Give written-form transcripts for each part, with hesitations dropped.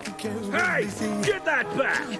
Hey, get that back!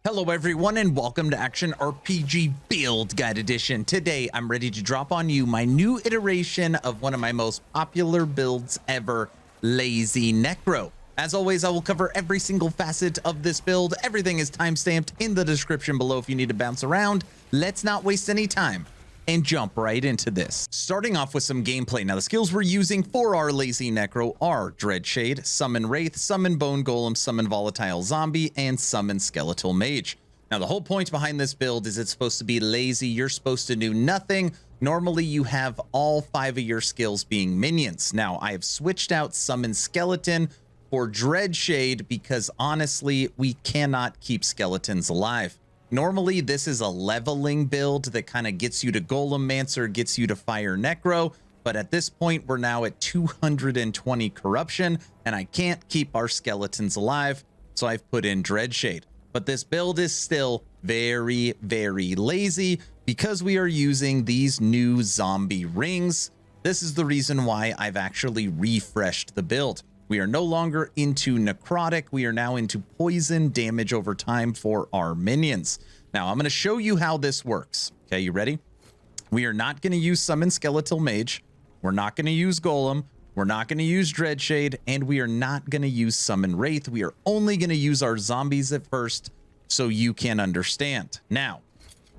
Hello everyone and welcome to Action RPG Build Guide Edition. Today I'm ready to drop on you my new iteration of one of my most popular builds ever, Lazy Necro. As always, I will cover every single facet of this build. Everything is timestamped in the description below if you need to bounce around. Let's not waste any time and jump right into this. Starting off with some gameplay. Now, the skills we're using for our Lazy Necro are Dreadshade, Summon Wraith, Summon Bone Golem, Summon Volatile Zombie, and Summon Skeletal Mage. Now, the whole point behind this build is it's supposed to be lazy. You're supposed to do nothing. Normally, you have all 5 of your skills being minions. Now, I have switched out Summon Skeleton for Dreadshade because, honestly, we cannot keep skeletons alive. Normally, this is a leveling build that kind of gets you to Golem-mancer, gets you to Fire Necro, but at this point, we're now at 220 corruption, and I can't keep our skeletons alive, so I've put in Dreadshade. But this build is still very, very lazy because we are using these new zombie rings. This is the reason why I've actually refreshed the build. We are no longer into necrotic. We are now into poison damage over time for our minions. Now, I'm going to show you how this works. Okay, you ready? We are not going to use Summon Skeletal Mage. We're not going to use Golem. We're not going to use Dreadshade. And we are not going to use Summon Wraith. We are only going to use our zombies at first so you can understand. Now,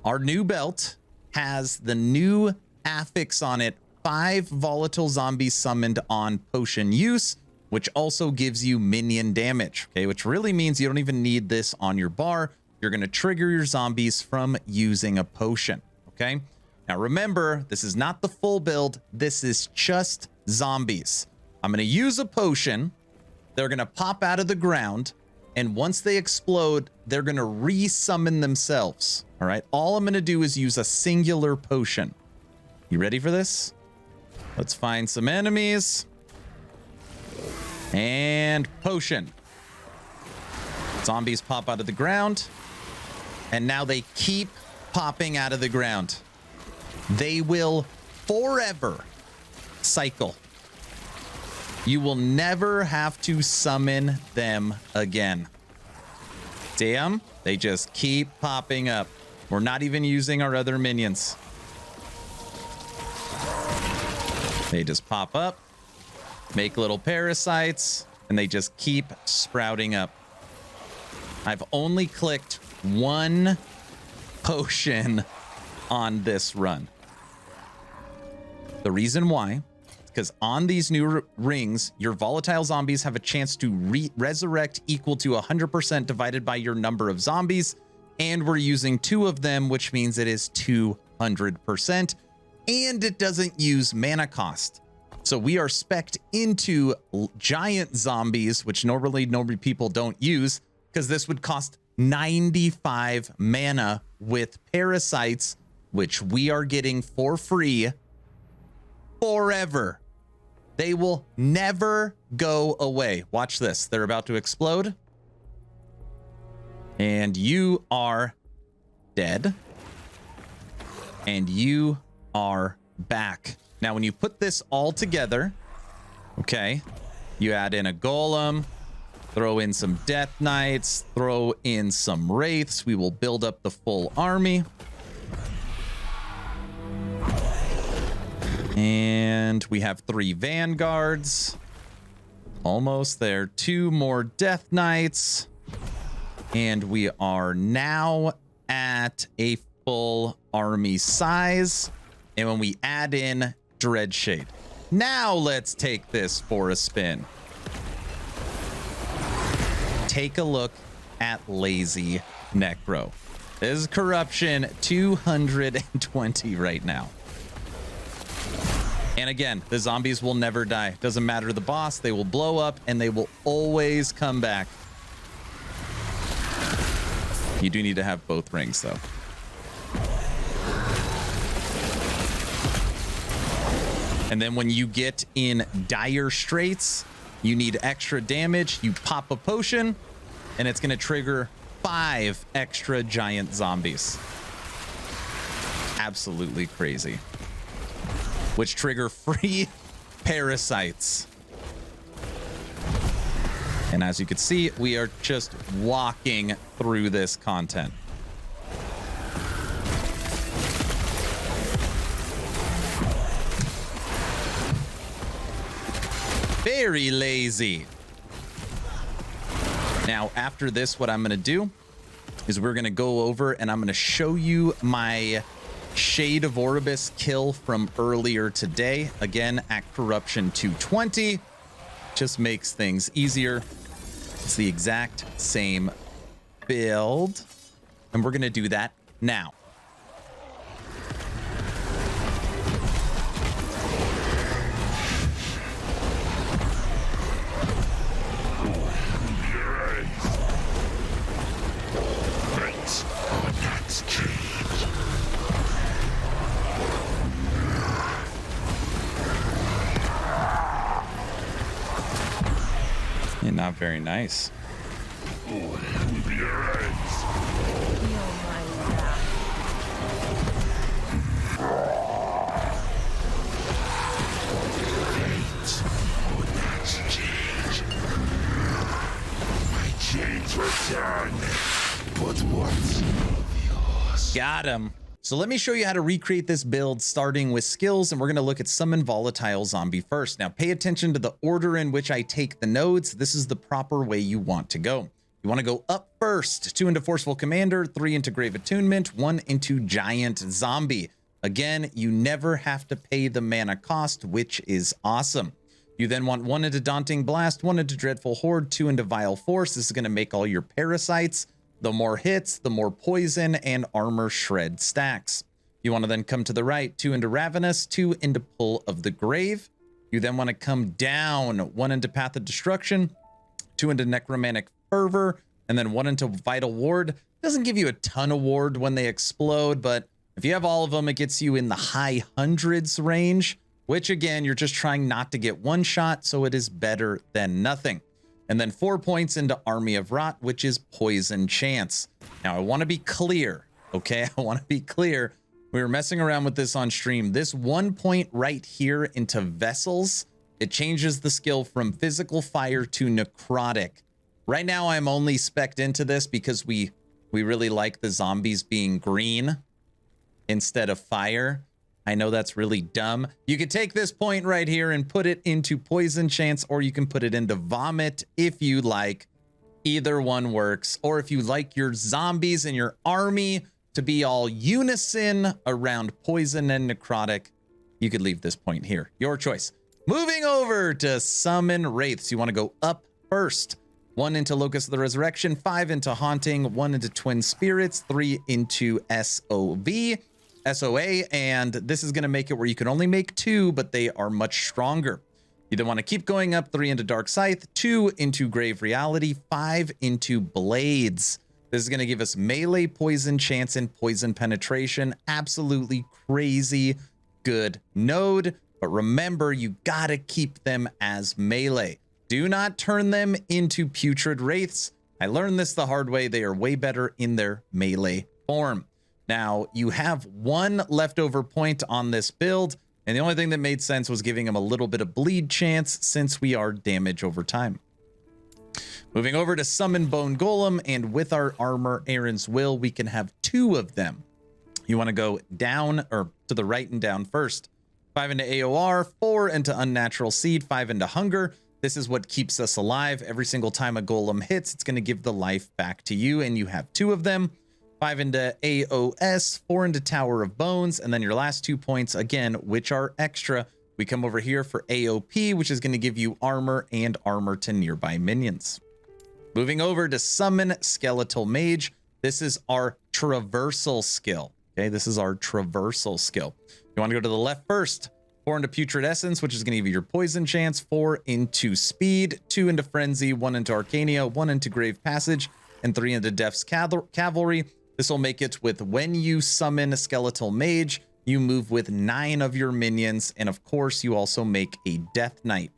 our new belt has the new affix on it, 5 volatile zombies summoned on potion use, which also gives you minion damage, okay? Which really means you don't even need this on your bar. You're gonna trigger your zombies from using a potion, okay? Now remember, this is not the full build. This is just zombies. I'm gonna use a potion. They're gonna pop out of the ground, and once they explode, they're gonna re-summon themselves, all right? All I'm gonna do is use a singular potion. You ready for this? Let's find some enemies. And potion. Zombies pop out of the ground. And now they keep popping out of the ground. They will forever cycle. You will never have to summon them again. Damn, they just keep popping up. We're not even using our other minions. They just pop up. Make little parasites, and they just keep sprouting up. I've only clicked 1 potion on this run. The reason why is because on these new rings, your volatile zombies have a chance to resurrect equal to 100% divided by your number of zombies, and we're using 2 of them, which means it is 200%, and it doesn't use mana cost. So we are spec'd into giant zombies, which normally people don't use, because this would cost 95 mana with parasites, which we are getting for free forever. They will never go away. Watch this. They're about to explode. And you are dead. And you are back. Now, when you put this all together, okay, you add in a golem, throw in some death knights, throw in some wraiths. We will build up the full army. And we have 3 vanguards. Almost there. 2 more death knights. And we are now at a full army size. And when we add in Dreadshade. Now let's take this for a spin. Take a look at Lazy Necro. This is corruption 220 right now. And again, the zombies will never die. Doesn't matter the boss, they will blow up and they will always come back. You do need to have both rings though. And then when you get in dire straits, you need extra damage, you pop a potion, and it's going to trigger 5 extra giant zombies. Absolutely crazy. Which trigger free parasites. And as you can see, we are just walking through this content. Very lazy. Now, after this, what I'm going to do is we're going to go over and I'm going to show you my Shade of Orbis kill from earlier today. Again, at Corruption 220. Just makes things easier. It's the exact same build. And we're going to do that now. Not very nice. Got him. So let me show you how to recreate this build starting with skills, and we're going to look at summon volatile zombie first. Now pay attention to the order in which I take the nodes. This is the proper way you want to go. You want to go up first, 2 into Forceful Commander, 3 into Grave Attunement, 1 into Giant Zombie. Again, you never have to pay the mana cost, which is awesome. You then want 1 into Daunting Blast, 1 into Dreadful Horde, 2 into Vile Force. This is going to make all your parasites. The more hits, the more poison and armor shred stacks. You want to then come to the right, 2 into Ravenous, 2 into Pull of the Grave. You then want to come down, 1 into Path of Destruction, 2 into Necromantic Fervor, and then 1 into Vital Ward. Doesn't give you a ton of ward when they explode, but if you have all of them, it gets you in the high hundreds range, which again, you're just trying not to get one shot, so it is better than nothing. And then 4 points into Army of Rot, which is Poison Chance. Now, I want to be clear, okay? I want to be clear. We were messing around with this on stream. This 1 point right here into Vessels, it changes the skill from Physical Fire to Necrotic. Right now, I'm only spec'd into this because we really like the zombies being green instead of fire. I know that's really dumb. You could take this point right here and put it into Poison Chance, or you can put it into Vomit if you like. Either one works. Or if you like your zombies and your army to be all unison around Poison and Necrotic, you could leave this point here. Your choice. Moving over to Summon Wraiths. You want to go up first. 1 into Locust of the Resurrection, 5 into Haunting, 1 into Twin Spirits, 3 into SOA, and this is going to make it where you can only make 2, but they are much stronger. You then want to keep going up, 3 into Dark Scythe, 2 into Grave Reality, 5 into Blades. This is going to give us melee Poison Chance and Poison Penetration. Absolutely crazy good node, but remember, you got to keep them as melee. Do not turn them into Putrid Wraiths. I learned this the hard way. They are way better in their melee form. Now, you have 1 leftover point on this build, and the only thing that made sense was giving him a little bit of bleed chance since we are damage over time. Moving over to Summon Bone Golem, and with our armor, Aaron's Will, we can have 2 of them. You want to go down, or to the right and down first. 5 into AOR, 4 into Unnatural Seed, 5 into Hunger. This is what keeps us alive. Every single time a golem hits, it's going to give the life back to you, and you have 2 of them. 5 into AOS, 4 into Tower of Bones, and then your last 2 points, again, which are extra. We come over here for AOP, which is going to give you armor and armor to nearby minions. Moving over to Summon Skeletal Mage. This is our traversal skill. Okay, this is our traversal skill. You want to go to the left first. 4 into Putrid Essence, which is going to give you your Poison Chance. 4 into Speed, 2 into Frenzy, 1 into Arcania, 1 into Grave Passage, and 3 into Death's Cavalry. This will make it with when you summon a Skeletal Mage, you move with 9 of your minions, and of course, you also make a Death Knight.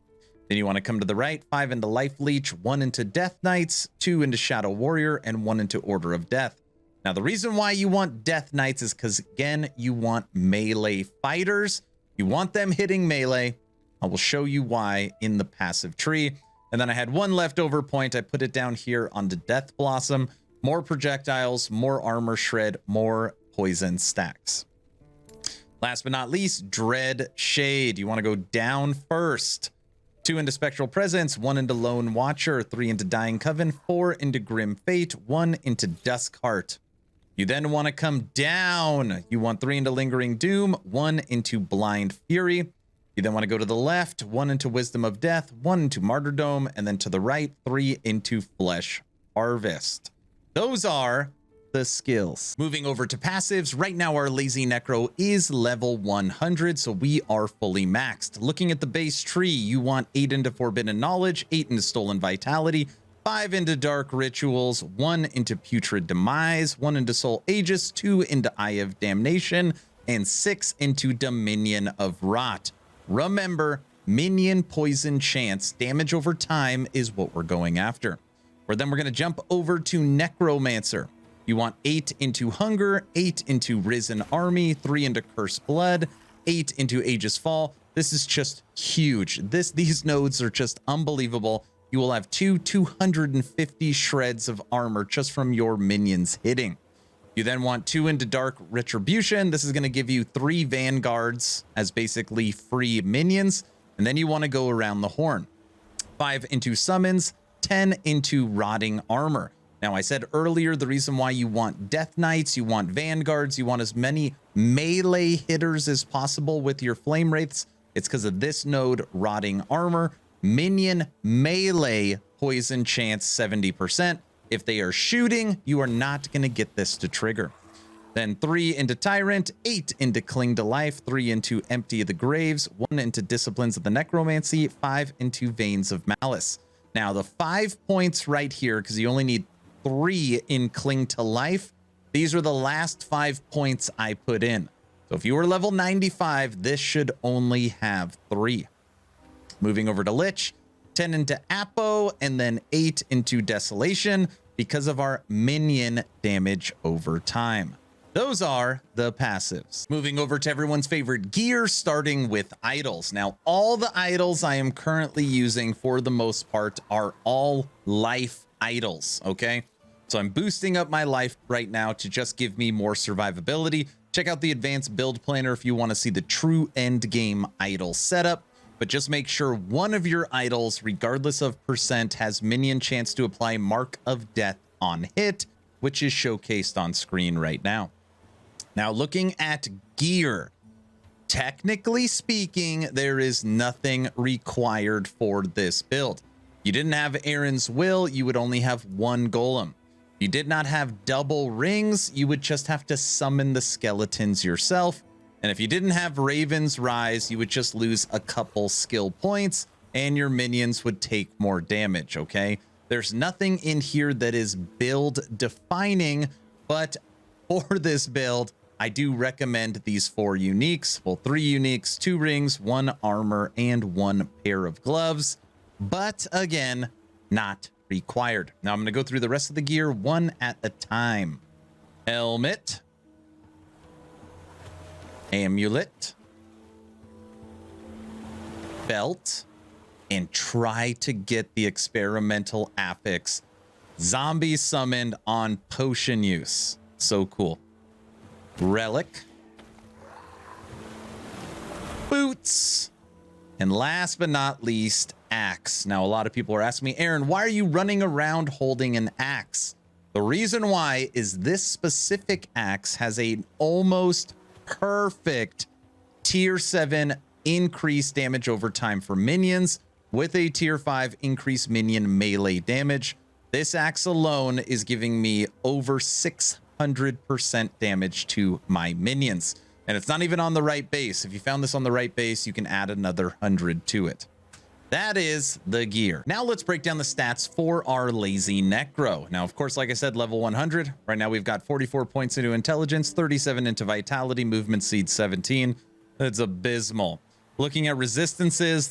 Then you want to come to the right, 5 into Life Leech, 1 into Death Knights, 2 into Shadow Warrior, and 1 into Order of Death. Now, the reason why you want Death Knights is because, again, you want melee fighters. You want them hitting melee. I will show you why in the passive tree. And then I had one leftover point. I put it down here on the Death Blossom. More projectiles, more armor shred, more poison stacks. Last but not least, Dread Shade. You want to go down first. 2 into Spectral Presence, 1 into Lone Watcher, 3 into Dying Coven, 4 into Grim Fate, 1 into Duskheart. You then want to come down. You want 3 into Lingering Doom, 1 into Blind Fury. You then want to go to the left, 1 into Wisdom of Death, 1 into Martyrdom, and then to the right, 3 into Flesh Harvest. Those are the skills. Moving over to passives, right now our Lazy Necro is level 100, so we are fully maxed. Looking at the base tree, you want 8 into Forbidden Knowledge, 8 into Stolen Vitality, 5 into Dark Rituals, 1 into Putrid Demise, 1 into Soul Aegis, 2 into Eye of Damnation, and 6 into Dominion of Rot. Remember, minion poison chance, damage over time is what we're going after. Or then we're going to jump over to Necromancer. You want 8 into Hunger, 8 into Risen Army, 3 into Cursed Blood, 8 into Aegis Fall. This is just huge. These nodes are just unbelievable. You will have 250 shreds of armor just from your minions hitting. You then want 2 into Dark Retribution. This is going to give you 3 Vanguards as basically free minions. And then you want to go around the horn. 5 into Summons, 10 into Rotting Armor. Now, I said earlier, the reason why you want Death Knights, you want Vanguards, you want as many melee hitters as possible with your Flame Wraiths. It's because of this node, Rotting Armor. Minion melee poison chance 70%. If they are shooting, you are not going to get this to trigger. Then 3 into Tyrant, 8 into Cling to Life, 3 into Empty of the Graves, 1 into Disciplines of the Necromancy, 5 into Veins of Malice. Now, the 5 points right here, because you only need 3 in Cling to Life, these are the last 5 points I put in. So if you were level 95, this should only have 3. Moving over to Lich, 10 into Apo, and then 8 into Desolation because of our minion damage over time. Those are the passives. Moving over to everyone's favorite gear, starting with idols. Now, all the idols I am currently using for the most part are all life idols, okay? So I'm boosting up my life right now to just give me more survivability. Check out the advanced build planner if you want to see the true end game idol setup, but just make sure one of your idols, regardless of percent, has minion chance to apply Mark of Death on hit, which is showcased on screen right now. Now, looking at gear, technically speaking, there is nothing required for this build. You didn't have Aaron's Will, you would only have 1 golem. You did not have double rings, you would just have to summon the skeletons yourself. And if you didn't have Raven's Rise, you would just lose a couple skill points and your minions would take more damage, okay? There's nothing in here that is build defining, but for this build, I do recommend these 4 uniques. Well, 3 uniques, 2 rings, 1 armor, and 1 pair of gloves. But again, not required. Now I'm going to go through the rest of the gear one at a time. Helmet. Amulet. Belt. And try to get the experimental affix. Zombie summoned on potion use. So cool. Relic. Boots. And last but not least, axe. Now, a lot of people are asking me, Aaron, why are you running around holding an axe? The reason why is this specific axe has a almost perfect tier 7 increased damage over time for minions with a tier 5 increased minion melee damage. This axe alone is giving me over 600% damage to my minions. And it's not even on the right base. If you found this on the right base, you can add another 100 to it. That is the gear. Now let's break down the stats for our Lazy Necro. Now, of course, like I said, level 100. Right now we've got 44 points into intelligence, 37 into vitality, movement seed 17. That's abysmal. Looking at resistances,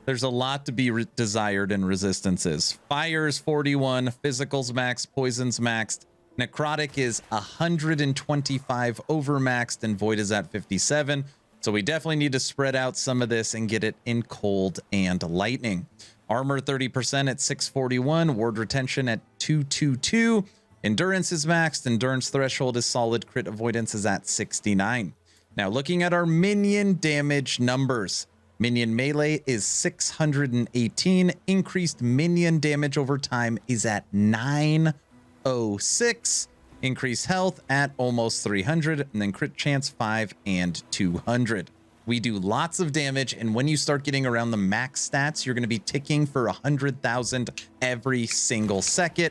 there's a lot to be desired in resistances. Fire is 41, physical's maxed, poison's maxed. Necrotic is 125 overmaxed and void is at 57. So we definitely need to spread out some of this and get it in cold and lightning. Armor 30% at 641, ward retention at 222. Endurance is maxed, endurance threshold is solid, crit avoidance is at 69. Now looking at our minion damage numbers. Minion melee is 618. Increased minion damage over time is at 906. Increased health at almost 300. And then crit chance 5 and 200. We do lots of damage. And when you start getting around the max stats, you're going to be ticking for 100,000 every single second,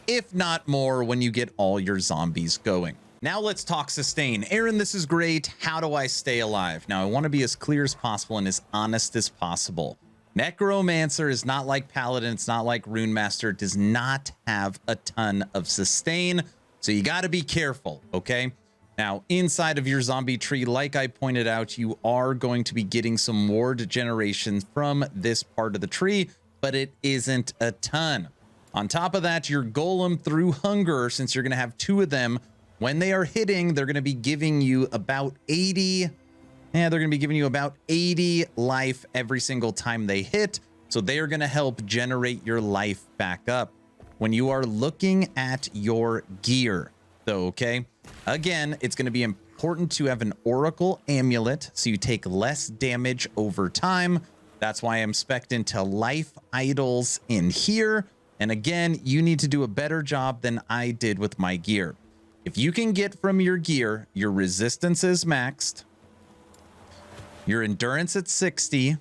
if not more, when you get all your zombies going. Now let's talk sustain. Aaron, this is great. How do I stay alive? Now I want to be as clear as possible and as honest as possible. Necromancer is not like Paladin. It's not like Rune Master. It does not have a ton of sustain. So you got to be careful, okay? Now inside of your zombie tree, like I pointed out, you are going to be getting some ward generation from this part of the tree, but it isn't a ton. On top of that, your golem through hunger, since you're going to have 2 of them, when they are hitting, they're going to be giving you about 80. They're going to be giving you about 80 life every single time they hit. So they are going to help generate your life back up. When you are looking at your gear, though, okay, again, it's going to be important to have an Oracle Amulet so you take less damage over time. That's why I'm spec'd into life idols in here. And again, you need to do a better job than I did with my gear. If you can get from your gear, your resistance is maxed, your endurance at 60,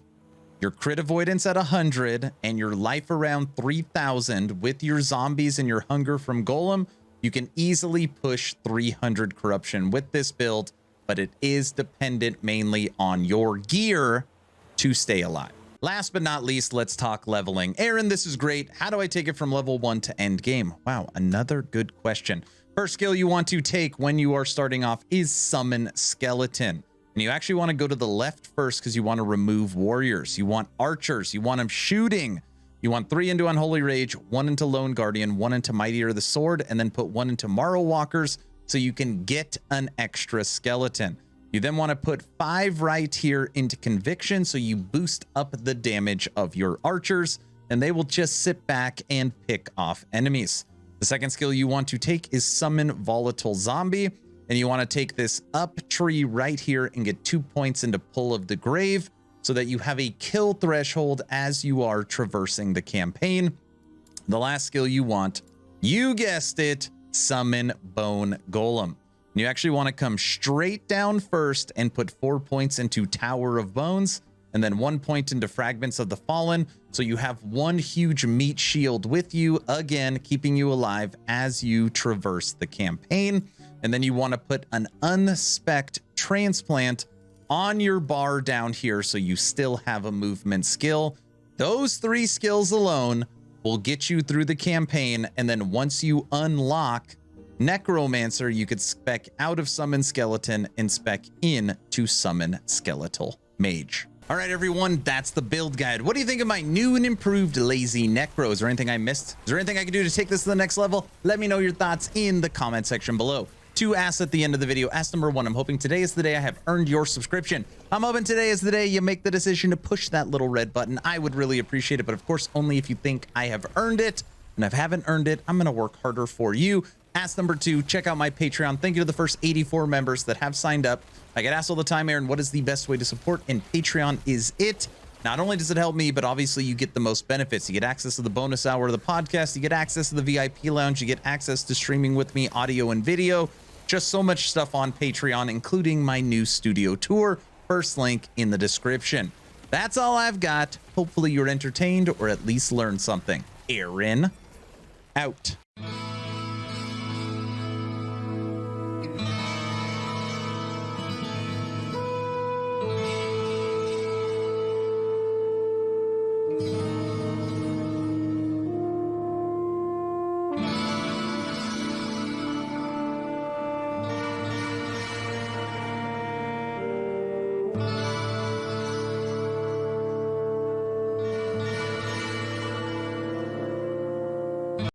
your crit avoidance at 100, and your life around 3,000 with your zombies and your hunger from Golem, you can easily push 300 corruption with this build, but it is dependent mainly on your gear to stay alive. Last but not least, let's talk leveling. Aaron, this is great. How do I take it from level 1 to end game? Wow, another good question. First skill you want to take when you are starting off is Summon Skeleton. And you actually want to go to the left first because you want to remove warriors. You want archers. You want them shooting. You want 3 into Unholy Rage, 1 into Lone Guardian, 1 into Mightier the Sword, and then put 1 into Morrow Walkers so you can get an extra skeleton. You then want to put 5 right here into Conviction so you boost up the damage of your archers, and they will just sit back and pick off enemies. The second skill you want to take is Summon Volatile Zombie, and you want to take this up tree right here and get 2 points into Pull of the Grave so that you have a kill threshold as you are traversing the campaign. The last skill you want, you guessed it, Summon Bone Golem. You actually want to come straight down first and put 4 points into Tower of Bones and then 1 point into Fragments of the Fallen. So you have one huge meat shield with you, again, keeping you alive as you traverse the campaign. And then you want to put an unspec'd Transplant on your bar down here so you still have a movement skill. Those 3 skills alone will get you through the campaign. And then once you unlock Necromancer, you could spec out of Summon Skeleton and spec in to Summon Skeletal Mage. All right, everyone, that's the build guide. What do you think of my new and improved Lazy Necro? Is there anything I missed? Is there anything I can do to take this to the next level? Let me know your thoughts in the comment section below. 2 asks at the end of the video. Ask number 1, I'm hoping today is the day I have earned your subscription. I'm hoping today is the day you make the decision to push that little red button. I would really appreciate it, but of course, only if you think I have earned it. And if I haven't earned it, I'm gonna work harder for you. Ask number 2, check out my Patreon. Thank you to the first 84 members that have signed up. I get asked all the time, Aaron, what is the best way to support? And Patreon is it. Not only does it help me, but obviously you get the most benefits. You get access to the bonus hour of the podcast. You get access to the VIP lounge. You get access to streaming with me, audio and video. Just so much stuff on Patreon, including my new studio tour. First link in the description. That's all I've got. Hopefully you're entertained or at least learned something. Aaron, out.